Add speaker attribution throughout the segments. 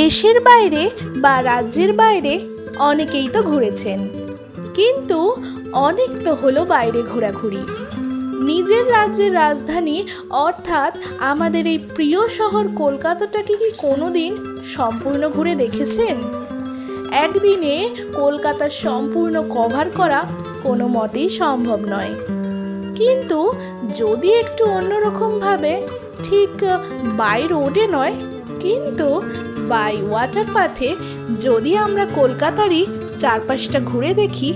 Speaker 1: দেশের বাইরে বা রাজ্যের বাইরে অনেকেই তো ঘুরেছেন, কিন্তু অনেক তো হলো বাইরে ঘোরাঘুরি। নিজের রাজ্যের রাজধানী অর্থাৎ আমাদের এই প্রিয় শহর কলকাতাটাকে কি কোনোদিন সম্পূর্ণ ঘুরে দেখেছেন? একদিনে কলকাতা সম্পূর্ণ কভার করা কোনো মতেই সম্ভব নয়, কিন্তু যদি একটু অন্যরকমভাবে, ঠিক বাই রোডে নয় কিন্তু বাই ওয়াটার পাথে যদি আমরা কলকাতারই চারপাশটা ঘুরে দেখি,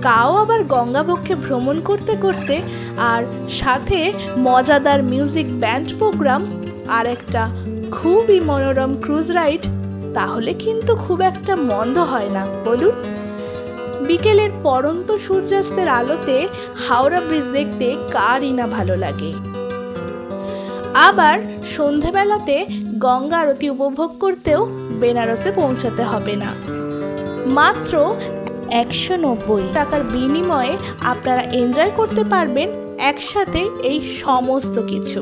Speaker 1: তাও আবার গঙ্গাবক্ষে ভ্রমণ করতে করতে, আর সাথে মজাদার মিউজিক ব্যান্ড প্রোগ্রাম আর একটা খুবই মনোরম ক্রুজ রাইড, তাহলে কিন্তু খুব একটা মন্দ হয় না, বলুন? বিকেলের পড়ন্ত সূর্যাস্তের আলোতে হাওড়া ব্রিজ দেখতে কারই না ভালো লাগে। আবার সন্ধেবেলাতে গঙ্গা আরতি উপভোগ করতেও বেনারসে পৌঁছাতে হবে না। মাত্র 190 টাকার বিনিময়ে আপনারা এনজয় করতে পারবেন একসাথে এই সমস্ত কিছু।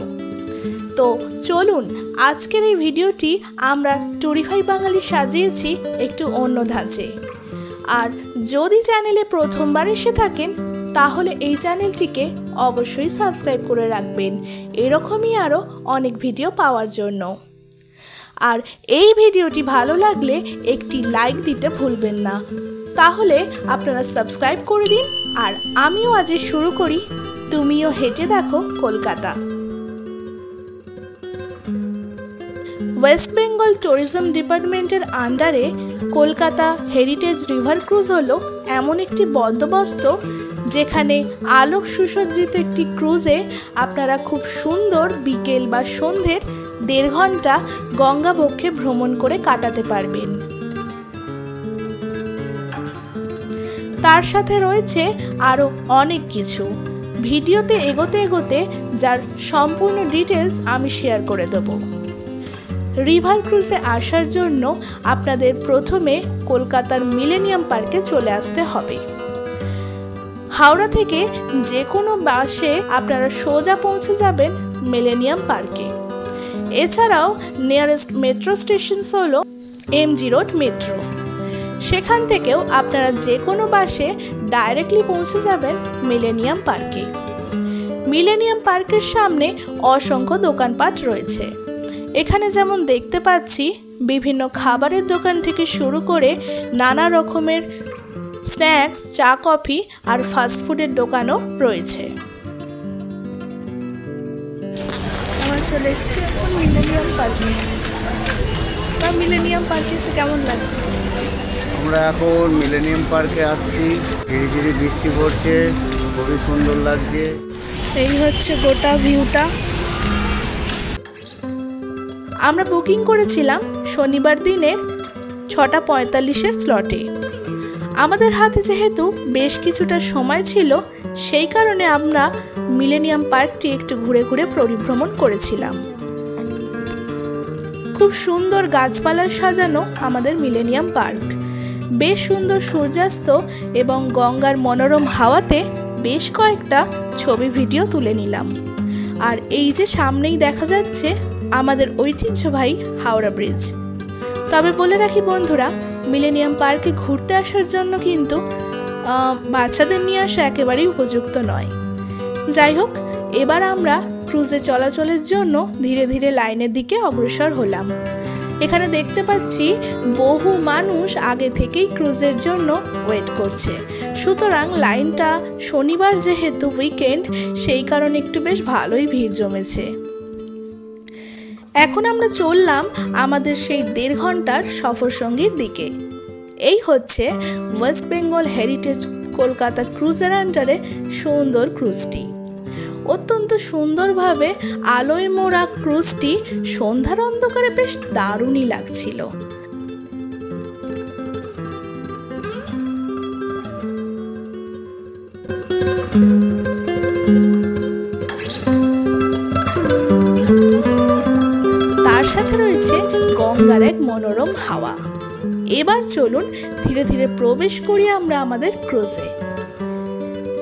Speaker 1: তো চলুন, আজকের এই ভিডিওটি আমরা টুরিফাই বাঙালি সাজিয়েছি একটু অন্য ধাঁচে। আর যদি চ্যানেলে প্রথমবার এসে থাকেন, তাহলে এই চ্যানেলটিকে অবশ্যই সাবস্ক্রাইব করে রাখবেন এরকমই আরও অনেক ভিডিও পাওয়ার জন্য। আর এই ভিডিওটি ভালো লাগলে একটি লাইক দিতে ভুলবেন না। তাহলে আপনারা সাবস্ক্রাইব করে দিন, আর আমিও আজ শুরু করি তুমিও হেঁটে দেখো কলকাতা। ওয়েস্ট বেঙ্গল ট্যুরিজম ডিপার্টমেন্টের আন্ডারে কলকাতা হেরিটেজ রিভার ক্রুজ হলো এমন একটি বন্দোবস্ত যেখানে আলোক সুসজ্জিত একটি ক্রুজে আপনারা খুব সুন্দর বিকেল বা সন্ধ্যের 1.5 ঘন্টা গঙ্গাবক্ষে ভ্রমণ করে কাটাতে পারবেন। তার সাথে রয়েছে আরও অনেক কিছু, ভিডিওতে এগোতে এগোতে যার সম্পূর্ণ ডিটেলস আমি শেয়ার করে দেব। রিভার ক্রুজে আসার জন্য আপনাদের প্রথমে কলকাতার মিলেনিয়াম পার্কে চলে আসতে হবে। হাওড়া থেকে যে কোনো বাসে আপনারা সোজা পৌঁছে যাবেন মিলেনিয়াম পার্কে। এছাড়াও নিয়ারেস্ট মেট্রো স্টেশন হলো এমজি রোড মেট্রো, সেখান থেকেও আপনারা যে কোনো বাসে ডাইরেক্টলি পৌঁছে যাবেন মিলেনিয়াম পার্কে। মিলেনিয়াম পার্কের সামনে অসংখ্য দোকানপাট রয়েছে। এখানে যেমন দেখতে পাচ্ছি বিভিন্ন খাবারের দোকান থেকে শুরু করে নানা রকমের স্ন্যাক্স, চা, কফি আর ফাস্টফুডের দোকানও রয়েছে। আমরা চলে এসেছি এখন মিলেনিয়াম পার্কে। মিলেনিয়াম পার্কে এসে কেমন লাগছে?
Speaker 2: আমরা এখন মিলেনিয়াম পার্কে আসছি, ধীরে ধীরে বৃষ্টি পড়ছে, খুবই সুন্দর লাগছে।
Speaker 1: এই হচ্ছে গোটা ভিউটা। আমরা বুকিং করেছিলাম শনিবার দিনের 6:45 স্লটে। আমাদের হাতে যেহেতু বেশ কিছুটা সময় ছিল, সেই কারণে আমরা মিলেনিয়াম পার্কটি একটু ঘুরে ঘুরে পরিভ্রমণ করেছিলাম। খুব সুন্দর গাছপালায় সাজানো আমাদের মিলেনিয়াম পার্ক। বেশ সুন্দর সূর্যাস্ত এবং গঙ্গার মনোরম হাওয়াতে বেশ কয়েকটা ছবি ভিডিও তুলে নিলাম। আর এই যে সামনেই দেখা যাচ্ছে আমাদের ঐতিহ্যবাহী হাওড়া ব্রিজ। তবে বলে রাখি বন্ধুরা, মিলেনিয়াম পার্কে ঘুরতে আসার জন্য কিন্তু বাচ্চাদের নিয়ে আসা একেবারেই উপযুক্ত নয়। যাই হোক, এবার আমরা ক্রুজে চলাচলের জন্য ধীরে ধীরে লাইনের দিকে অগ্রসর হলাম। এখানে দেখতে পাচ্ছি বহু মানুষ আগে থেকেই ক্রুজের জন্য ওয়েট করছে। সুতরাং লাইনটা শনিবার যেহেতু উইকেন্ড, সেই কারণে একটু বেশ ভালোই ভিড় জমেছে। এখন আমরা চললাম আমাদের সেই 1.5 ঘন্টার সফরসঙ্গীর দিকে। এই হচ্ছে ওয়েস্ট বেঙ্গল হেরিটেজ কলকাতা ক্রুজের আন্ডারে সুন্দর ক্রুজটি। অত্যন্ত সুন্দরভাবে আলোয় মোড়া ক্রুজটি সন্ধ্যার অন্ধকারে বেশ দারুণই লাগছিল। তার সাথে রয়েছে গঙ্গার এক মনোরম হাওয়া। এবার চলুন ধীরে ধীরে প্রবেশ করি আমরা আমাদের ক্রুজে।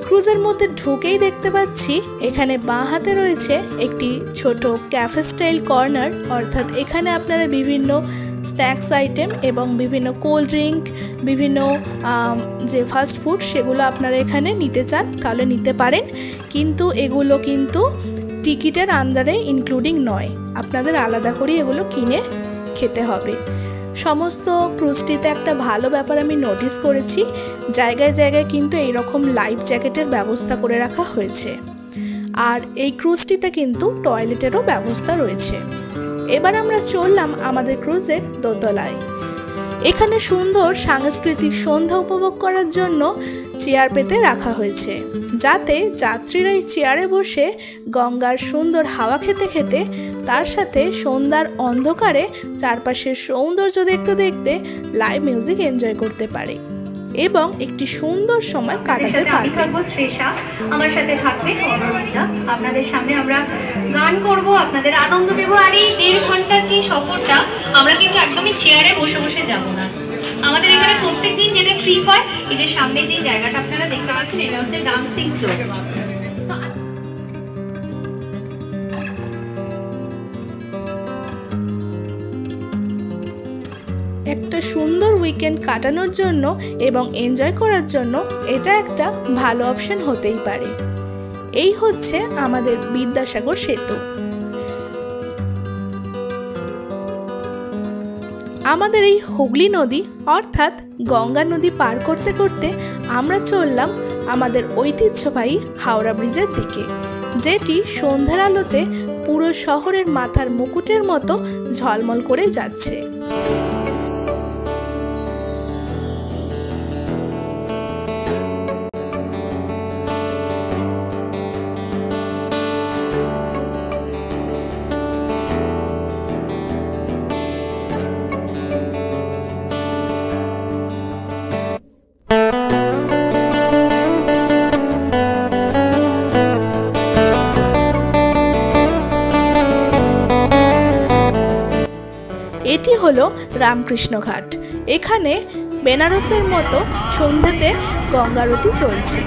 Speaker 1: ক্রুজের মধ্যে ঢুকেই দেখতে পাচ্ছি এখানে বাঁ হাতে রয়েছে একটি ছোট ক্যাফে স্টাইল কর্নার, অর্থাৎ এখানে আপনারা বিভিন্ন স্ন্যাক্স আইটেম এবং বিভিন্ন কোল্ড ড্রিঙ্ক, বিভিন্ন যে ফাস্ট ফুড সেগুলো আপনারা এখানে নিতে চান তাহলে নিতে পারেন, কিন্তু এগুলো কিন্তু টিকিটের আন্ডারে ইনক্লুডিং নয়, আপনাদের আলাদা করে এগুলো কিনে খেতে হবে। সমস্ত ক্রুজটিতে একটা ভালো ব্যাপার আমি নোটিস করেছি, জায়গায় জায়গায় কিন্তু এইরকম লাইফ জ্যাকেটের ব্যবস্থা করে রাখা হয়েছে, আর এই ক্রুজটিতে কিন্তু টয়লেটেরও ব্যবস্থা রয়েছে। এবার আমরা চললাম আমাদের ক্রুজের দোতলায়। এখানে সুন্দর সাংস্কৃতিক সন্ধ্যা উপভোগ করার জন্য চেয়ার পেতে রাখা হয়েছে, যাতে যাত্রীরা এই চেয়ারে বসে গঙ্গার সুন্দর হাওয়া খেতে খেতে তার সাথে সন্ধ্যার অন্ধকারে চারপাশের সৌন্দর্য দেখতে দেখতে লাইভ মিউজিক এনজয় করতে পারে এবং একটি সুন্দর সময় কাটাতে পারবে।
Speaker 3: আমার সাথে থাকবে অরবিন্দা, আপনাদের সামনে আমরা গান করব, আপনাদের আনন্দ দেব। আর এই 1.5 ঘন্টার যে সফরটা আমরা কিন্তু একদমই চেয়ারে বসে বসে যাব না, আমাদের এখানে প্রত্যেকদিন যেটা ট্রিপ হয়, এই যে সামনে যে জায়গাটা আপনারা দেখতে পাচ্ছেন এটা হচ্ছে ডান্সিং ফ্লোর।
Speaker 1: একটা সুন্দর উইকেন্ড কাটানোর জন্য এবং এনজয় করার জন্য এটা একটা ভালো অপশন হতেই পারে। এই হচ্ছে আমাদের বিদ্যাসাগর সেতু। আমাদের এই হুগলি নদী অর্থাৎ গঙ্গা নদী পার করতে করতে আমরা চললাম আমাদের ঐতিহ্যবাহী হাওড়া ব্রিজের দিকে, যেটি সন্ধ্যার আলোতে পুরো শহরের মাথার মুকুটের মতো ঝলমল করে যাচ্ছে। এটি হলো রামকৃষ্ণ ঘাট। এখানে বেনারসের মতো সন্ধ্যাতে গঙ্গারতি চলছে।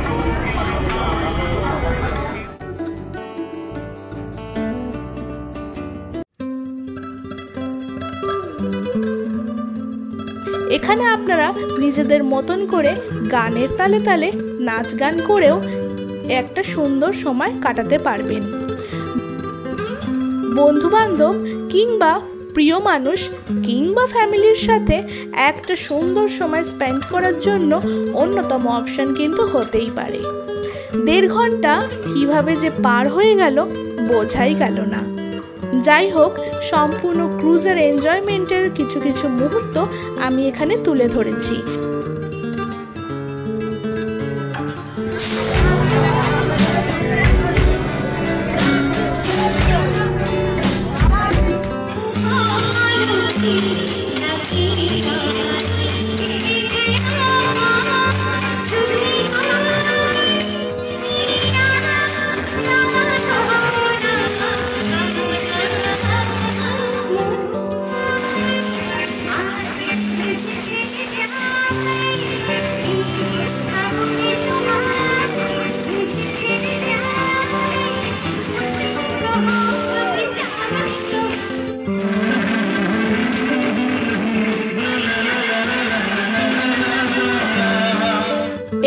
Speaker 1: এখানে আপনারা নিজেদের মতন করে গানের তালে তালে নাচ গান করেও একটা সুন্দর সময় কাটাতে পারবেন। বন্ধুবান্ধব কিংবা প্রিয় মানুষ কিংবা ফ্যামিলির সাথে একটা সুন্দর সময় স্পেন্ড করার জন্য অন্যতম অপশন কিন্তু হতেই পারে। 1.5 ঘন্টা কিভাবে যে পার হয়ে গেল বোঝাই গেল না। যাই হোক, সম্পূর্ণ ক্রুজের এনজয়মেন্টের কিছু কিছু মুহূর্ত আমি এখানে তুলে ধরেছি।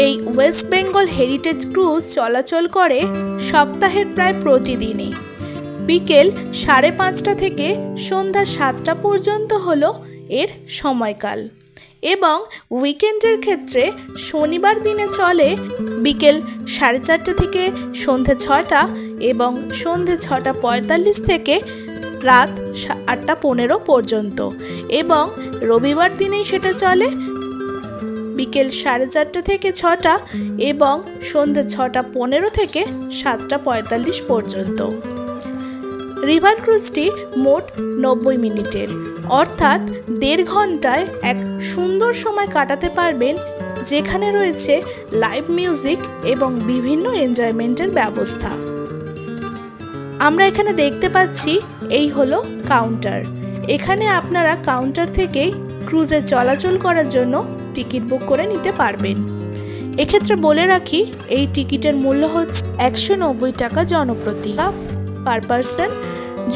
Speaker 1: এই ওয়েস্ট বেঙ্গল হেরিটেজ ক্রুজ চলাচল করে সপ্তাহের প্রায় প্রতিদিনই। বিকেল 5:30 থেকে সন্ধ্যা 7টা পর্যন্ত হলো এর সময়কাল এবং উইকেন্ডের ক্ষেত্রে শনিবার দিনে চলে বিকেল 4:30 থেকে সন্ধ্যে 6টা এবং সন্ধ্যে 6:45 থেকে রাত 8:15 পর্যন্ত, এবং রবিবার দিনেই সেটা চলে বিকেল 4:30 থেকে 6টা এবং সন্ধ্যে 6:15 থেকে 7:45 পর্যন্ত। রিভার ক্রুজটি মোট 90 মিনিটের, অর্থাৎ 1.5 ঘন্টায় এক সুন্দর সময় কাটাতে পারবেন, যেখানে রয়েছে লাইভ মিউজিক এবং বিভিন্ন এনজয়মেন্টের ব্যবস্থা। আমরা এখানে দেখতে পাচ্ছি এই হলো কাউন্টার। এখানে আপনারা কাউন্টার থেকেই ক্রুজে চলাচল করার জন্য টিকিট বুক করে নিতে পারবেন। এক্ষেত্রে বলে রাখি, এই টিকিটের মূল্য হচ্ছে 190 টাকা জনপ্রতি পার পারসন,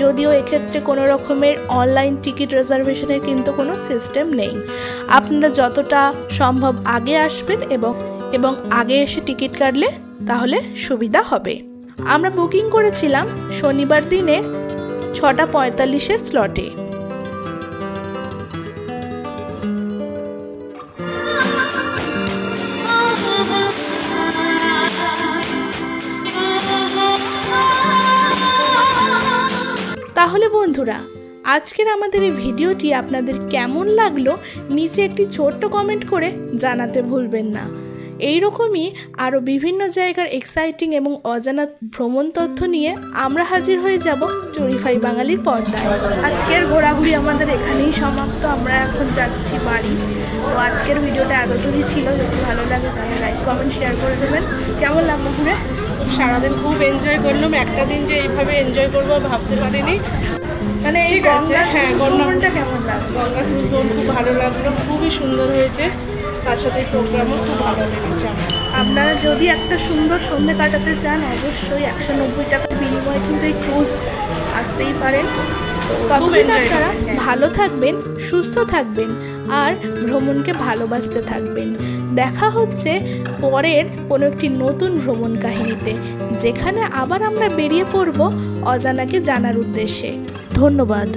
Speaker 1: যদিও এক্ষেত্রে কোনো রকমের অনলাইন টিকিট রিজার্ভেশনের কিন্তু কোনো সিস্টেম নেই। আপনারা যতটা সম্ভব আগে আসবেন এবং আগে এসে টিকিট কাটলে তাহলে সুবিধা হবে। আমরা বুকিং করেছিলাম শনিবার দিনের 6:45-এর স্লটে। তাহলে বন্ধুরা, আজকের আমাদের এই ভিডিওটি আপনাদের কেমন লাগলো নিচে একটি ছোট্ট কমেন্ট করে জানাতে ভুলবেন না। এইরকমই আরও বিভিন্ন জায়গার এক্সাইটিং এবং অজানা ভ্রমণ তথ্য নিয়ে আমরা হাজির হয়ে যাব টুরিফাই বাঙালির পর্দায়। আজকের ঘোরাঘুরি আমাদের এখানেই সমাপ্ত। আমরা এখন যাচ্ছি বাড়ি। তো আজকের ভিডিওটা এতটুকুই ছিল। যদি ভালো লাগে তাহলে লাইক কমেন্ট শেয়ার করে দেবেন। কেমন লাগলো ঘুরে?
Speaker 4: সারাদিন খুব এনজয় করলাম। একটা দিন যে এইভাবে এনজয় করবো ভাবতে পারিনি।
Speaker 1: মানে এই
Speaker 4: ঠিক আছে, হ্যাঁ,
Speaker 1: ভ্রমণটা কেমন লাগলো?
Speaker 4: গঙ্গা ট্যুর খুব ভালো লাগলো, খুবই সুন্দর হয়েছে। তার সাথে প্রোগ্রামও খুব ভালো লেগেছে আমার।
Speaker 1: আপনারা যদি একটা সুন্দর সন্ধ্যে কাটাতে চান অবশ্যই 190 টাকার বিনিময়ে কিন্তু এই ক্রুজ আসতেই পারেন। ততদিন আপনারা ভালো থাকবেন, সুস্থ থাকবেন আর ভ্রমণকে ভালোবাসতে থাকবেন। দেখা হচ্ছে পরের কোনো একটি নতুন ভ্রমণ কাহিনীতে, যেখানে আবার আমরা বেরিয়ে পড়ব অজানাকে জানার উদ্দেশ্যে। ধন্যবাদ।